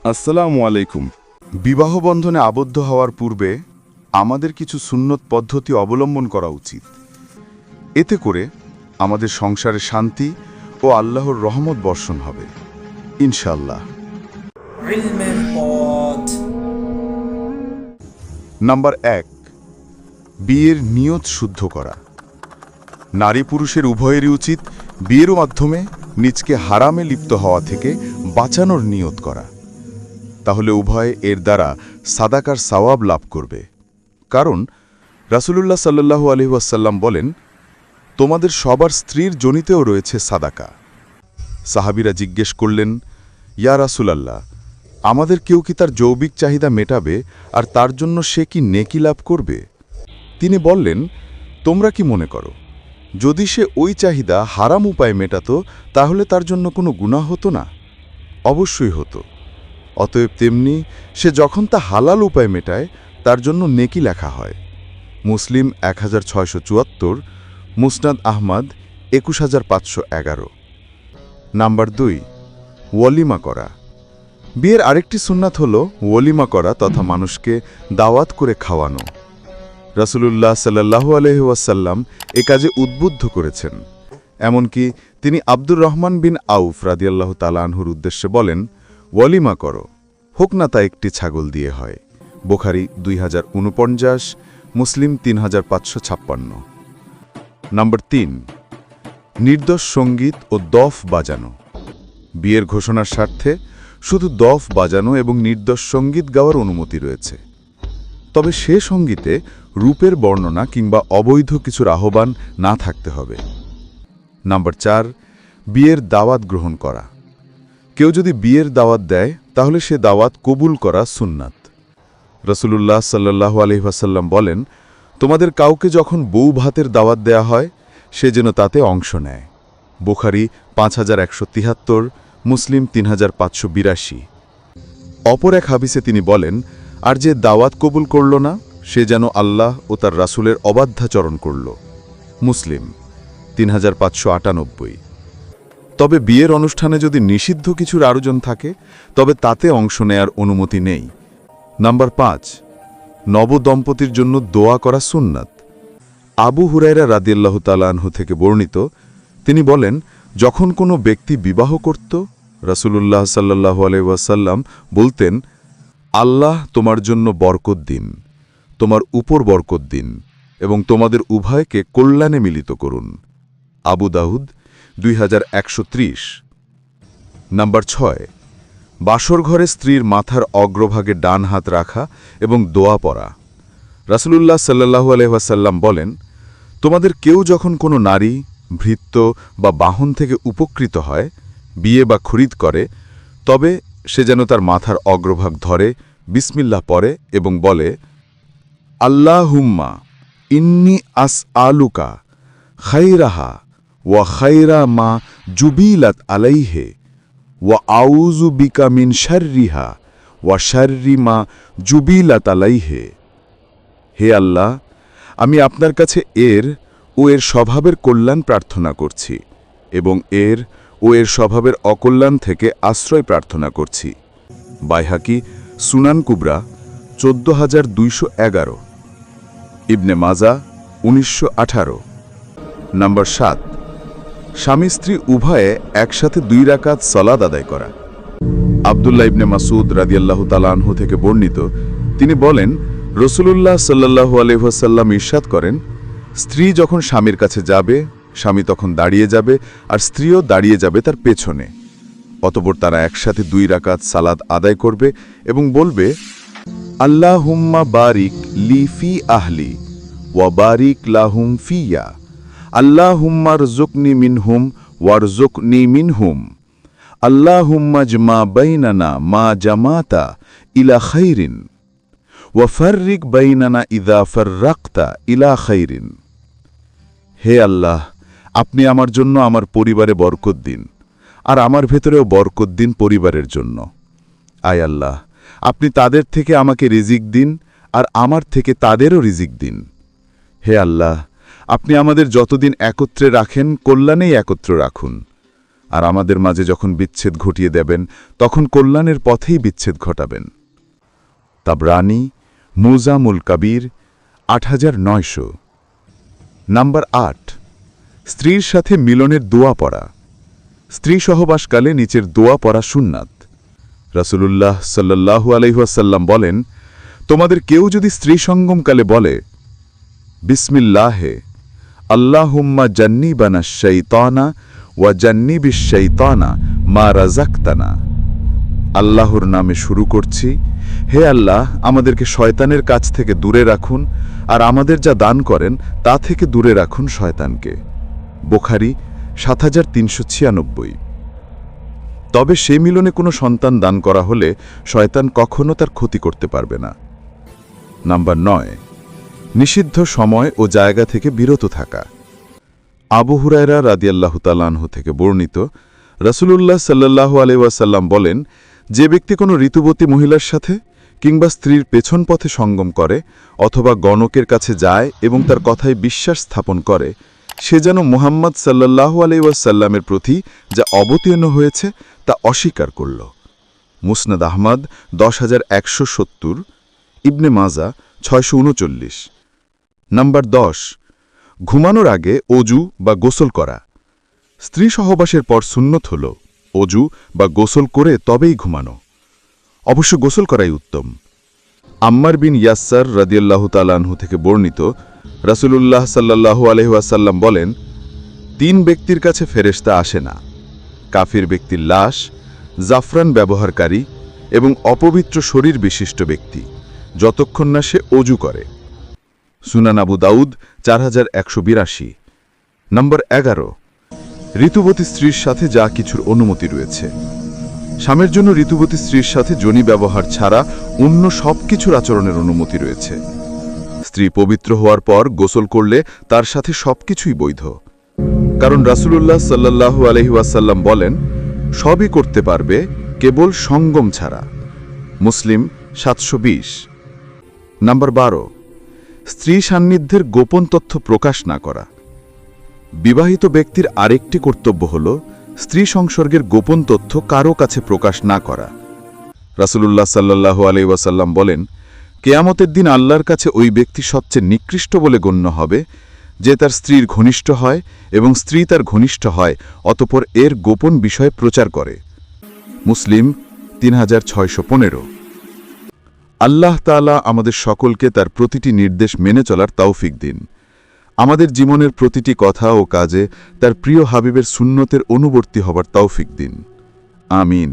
আসসালামু আলাইকুম। বিবাহ বন্ধনে আবদ্ধ হওয়ার পূর্বে আমাদের কিছু সুন্নত পদ্ধতি অবলম্বন করা উচিত। এতে করে আমাদের সংসারে শান্তি ও আল্লাহর রহমত বর্ষণ হবে ইনশাআল্লাহ। ইলমের পথ। নাম্বার 1, বিয়ের নিয়ত শুদ্ধ করা। নারী পুরুষের উভয়েরই উচিত বিয়ের মাধ্যমে নিজকে হারামে লিপ্ত হওয়া থেকে বাঁচানোর নিয়ত করা। তাহলে উভয় এর দ্বারা সাদাকার সওয়াব লাভ করবে। কারণ রাসূলুল্লাহ সাল্লাল্লাহু আলাইহি ওয়াসাল্লাম বলেন, তোমাদের সবার স্ত্রীর জনিতেও রয়েছে সাদাকা। সাহাবীরা জিজ্ঞেস করলেন, ইয়া রাসূলাল্লাহ, আমাদের কেউ কি তার যৌবিক চাহিদা মেটাবে আর তার জন্য সে কি নেকি লাভ করবে? তিনি বললেন, তোমরা কি মনে করো, যদি সে ওই চাহিদা হারাম উপায়ে মেটাতো তাহলে তার জন্য কোনো গুনাহ হতো না? অবশ্যই হতো। অতএব তেমনি সে যখন তা হালাল উপায়ে মেটায় তার জন্য নেকি লেখা হয়। মুসলিম 1674, মুসনাদ আহমদ 21511। নাম্বার 2, ওয়ালিমা করা। বিয়ের আরেকটি সুন্নাত হল ওয়ালিমা করা তথা মানুষকে দাওয়াত করে খাওয়ানো। রাসূলুল্লাহ সাল্লাল্লাহু আলাইহি ওয়াসাল্লাম এ কাজে উদ্বুদ্ধ করেছেন। এমনকি তিনি আব্দুর রহমান বিন আউফ রাদিয়াল্লাহু তাআলা আনহুর উদ্দেশ্যে বলেন, ওয়ালিমা করো, হোক না তা একটি ছাগল দিয়ে হয়। বুখারী 2049, মুসলিম 3556। নাম্বার 3, নির্দোষ সঙ্গীত ও দফ বাজানো। বিয়ের ঘোষণার স্বার্থে শুধু দফ বাজানো এবং নির্দোষ সঙ্গীত গাওয়ার অনুমতি রয়েছে। তবে সে সঙ্গীতে রূপের বর্ণনা কিংবা অবৈধ কিছুর আহ্বান না থাকতে হবে। নাম্বার 4, বিয়ের দাওয়াত গ্রহণ করা। কেউ যদি বিয়ের দাওয়াত দেয় তাহলে সে দাওয়াত কবুল করা সুন্নাত। রাসূলুল্লাহ সাল্লাল্লাহু আলাইহি ওয়াসাল্লাম বলেন, তোমাদের কাউকে যখন বউ ভাতের দাওয়াত দেয়া হয় সে যেন তাতে অংশ নেয়। বুখারী 5173, মুসলিম 3582। অপর এক হাদিসে তিনি বলেন, আর যে দাওয়াত কবুল করল না সে যেন আল্লাহ ও তার রাসূলের অবাধ্যাচরণ করল। মুসলিম 3598। তবে বিয়ের অনুষ্ঠানে যদি নিষিদ্ধ কিছুর আয়োজন থাকে তবে তাতে অংশ নেয়ার অনুমতি নেই। নাম্বার 5, নবদম্পতির জন্য দোয়া করা সুন্নাত। আবু হুরায়রা রাদিয়াল্লাহু তাআলা আনহু থেকে বর্ণিত, তিনি বলেন, যখন কোনো ব্যক্তি বিবাহ করত রাসূলুল্লাহ সাল্লাল্লাহু আলাইহি ওয়াসাল্লাম বলতেন, আল্লাহ তোমার জন্য বরকত দিন, তোমার উপর বরকত দিন এবং তোমাদের উভয়কে কল্যাণে মিলিত করুন। আবু দাউদ 2130। নাম্বার 6, বাসর ঘরে স্ত্রীর মাথার অগ্রভাগে ডান হাত রাখা এবং দোয়া পড়া। রাসূলুল্লাহ সাল্লাল্লাহু আলাইহি ওয়াসাল্লাম বলেন, তোমাদের কেউ যখন কোনো নারী, ভৃত্য বা বাহন থেকে উপকৃত হয়, বিয়ে বা খরিদ করে, তবে সে যেন তার মাথার অগ্রভাগ ধরে বিসমিল্লাহ পড়ে এবং বলে, আল্লাহুম্মা ইন্নী আসআলুকা খাইরাহা ওয়া খাইরা মা জুবিলাত আলাইহে ওয়া আউযু বিকা মিন শাররিহা ওয়া শাররি মা জুবিলাত আলাইহে। হে আল্লাহ, আমি আপনার কাছে এর ও এর স্বভাবের কল্যাণ প্রার্থনা করছি এবং এর ও এর স্বভাবের অকল্যাণ থেকে আশ্রয় প্রার্থনা করছি। বাইহাকি সুনান কুবরা 14211। ইবনে মাজা 1918। নাম্বার 7, স্বামী স্ত্রী উভয়ে একসাথে 2 রাকাত সালাত আদায় করা। আব্দুল্লাহ ইবনে মাসউদ রাদিয়াল্লাহু তাআলা আনহু থেকে বর্ণিত, তিনি বলেন, রাসূলুল্লাহ সাল্লাল্লাহু আলাইহি ওয়াসাল্লাম ইরশাদ করেন, স্ত্রী যখন স্বামীর কাছে যাবে স্বামী তখন দাঁড়িয়ে যাবে আর স্ত্রীও দাঁড়িয়ে যাবে তার পেছনে। অতঃপর তারা একসাথে 2 রাকাত সালাত আদায় করবে এবং বলবে, আল্লাহুম্মা বারিক লি ফি আহলি ওয়া বারিক লাহুম ফিয়া, আল্লাহুম্মা রযুকনি মিনহুম ওয়ারযুকনি মিনহুম, আল্লাহুম্মা জমা বাইনানা মা জামাতা ইলা খাইরিন ওয়া ফাররিক বাইনানা ইযা ফাররাকতা ইলা খাইরিন। হে আল্লাহ, আপনি আমার জন্য আমার পরিবারে বরকত দিন আর আমার ভেতরেও বরকত দিন পরিবারের জন্য। আয় আল্লাহ, আপনি তাদের থেকে আমাকে রিজিক দিন আর আমার থেকে তাদেরও রিজিক দিন। হে আল্লাহ, আপনি আমাদের যতদিন একত্রে রাখেন কল্যাণেই একত্র রাখুন। আর আমাদের মাঝে যখন বিচ্ছেদ ঘটিয়ে দেবেন তখন কল্যাণের পথেই বিচ্ছেদ ঘটাবেন। তাবরানি মুজামুল কাবির ৮৯০০। নাম্বার ৮, স্ত্রীর সাথে মিলনের দোয়া পড়া। স্ত্রী সহবাসকালে নিচের দোয়া পড়া সুন্নাত। রাসূলুল্লাহ সাল্লাল্লাহু আলাইহি ওয়াসাল্লাম বলেন, তোমাদের কেউ যদি স্ত্রী সঙ্গমকালে বলে, বিসমিল্লাহে আল্লাহুম্মা জান্নিবানা শাইতানা ওয়া জান্নিবিশ শাইতানা মা রাযাকতানা, আল্লাহর নামে শুরু করছি, হে আল্লাহ আমাদেরকে শয়তানের কাছ থেকে দূরে রাখুন আর আমাদের যা দান করেন তা থেকে দূরে রাখুন শয়তানকে। বুখারী ৭৩৯৬। তবে সে মিলনে কোনো সন্তান দান করা হলে শয়তান কখনো তার ক্ষতি করতে পারবে না। নাম্বার ৯, নিষিদ্ধ সময় ও জায়গা থেকে বিরত থাকা। আবু হুরায়রা রাদিয়াল্লাহু তাআলা আনহু থেকে বর্ণিত, রাসূলুল্লাহ সাল্লাল্লাহু আলাইহি ওয়াসাল্লাম বলেন, যে ব্যক্তি কোনো ঋতুবতী মহিলার সাথে কিংবা স্ত্রীর পেছন পথে সঙ্গম করে অথবা গণকের কাছে যায় এবং তার কথায় বিশ্বাস স্থাপন করে, সে যেন মুহাম্মদ সাল্লাল্লাহু আলাইহি ওয়াসাল্লামের প্রতি যা অবতীর্ণ হয়েছে তা অস্বীকার করল। মুসনাদ আহমদ ১০১৭০, ইবনে মাজা ৬৩৯। নাম্বার ১০, ঘুমানোর আগে অজু বা গোসল করা। স্ত্রী সহবাসের পর সুন্নত হল অজু বা গোসল করে তবেই ঘুমানো। অবশ্য গোসল করাই উত্তম। আম্মার বিন ইয়াসসার রাদিয়াল্লাহু তাআলা আনহু থেকে বর্ণিত, রাসূলুল্লাহ সাল্লাল্লাহু আলাইহি ওয়াসাল্লাম বলেন, ৩ ব্যক্তির কাছে ফেরেশতা আসে না: কাফির ব্যক্তির লাশ, জাফরান ব্যবহারকারী এবং অপবিত্র শরীর বিশিষ্ট ব্যক্তি, যতক্ষণ না সে অজু করে। সুনান আবু দাউদ ৪১৮২। নম্বর ১১, ঋতুবতী স্ত্রীর সাথে যা কিছুর অনুমতি রয়েছে। স্বামীর জন্য ঋতুবতী স্ত্রীর সাথে যোনি ব্যবহার ছাড়া অন্য সব কিছুর আচরণের অনুমতি রয়েছে। স্ত্রী পবিত্র হওয়ার পর গোসল করলে তার সাথে সবকিছুই বৈধ, কারণ রাসূলুল্লাহ সাল্লাল্লাহু আলাইহি ওয়াসাল্লাম বলেন, সবই করতে পারবে কেবল সঙ্গম ছাড়া। মুসলিম ৭২০। নাম্বার ১২, স্ত্রী সান্নিধ্যের গোপন তথ্য প্রকাশ না করা। বিবাহিত ব্যক্তির আরেকটি কর্তব্য হল স্ত্রী সংসর্গের গোপন তথ্য কারো কাছে প্রকাশ না করা। রাসূলুল্লাহ সাল্লাল্লাহু আলাইহি ওয়াসাল্লাম বলেন, কিয়ামতের দিন আল্লাহর কাছে ওই ব্যক্তি সবচেয়ে নিকৃষ্ট বলে গণ্য হবে যে তার স্ত্রীর ঘনিষ্ঠ হয় এবং স্ত্রী তার ঘনিষ্ঠ হয় অতঃপর এর গোপন বিষয় প্রচার করে। মুসলিম ৩৬১৫। আল্লাহ তাআলা আমাদের সকলকে তার প্রতিটি নির্দেশ মেনে চলার তৌফিক দিন। আমাদের জীবনের প্রতিটি কথা ও কাজে তার প্রিয় হাবিবের সুন্নতের অনুবর্তী হবার তৌফিক দিন। আমিন।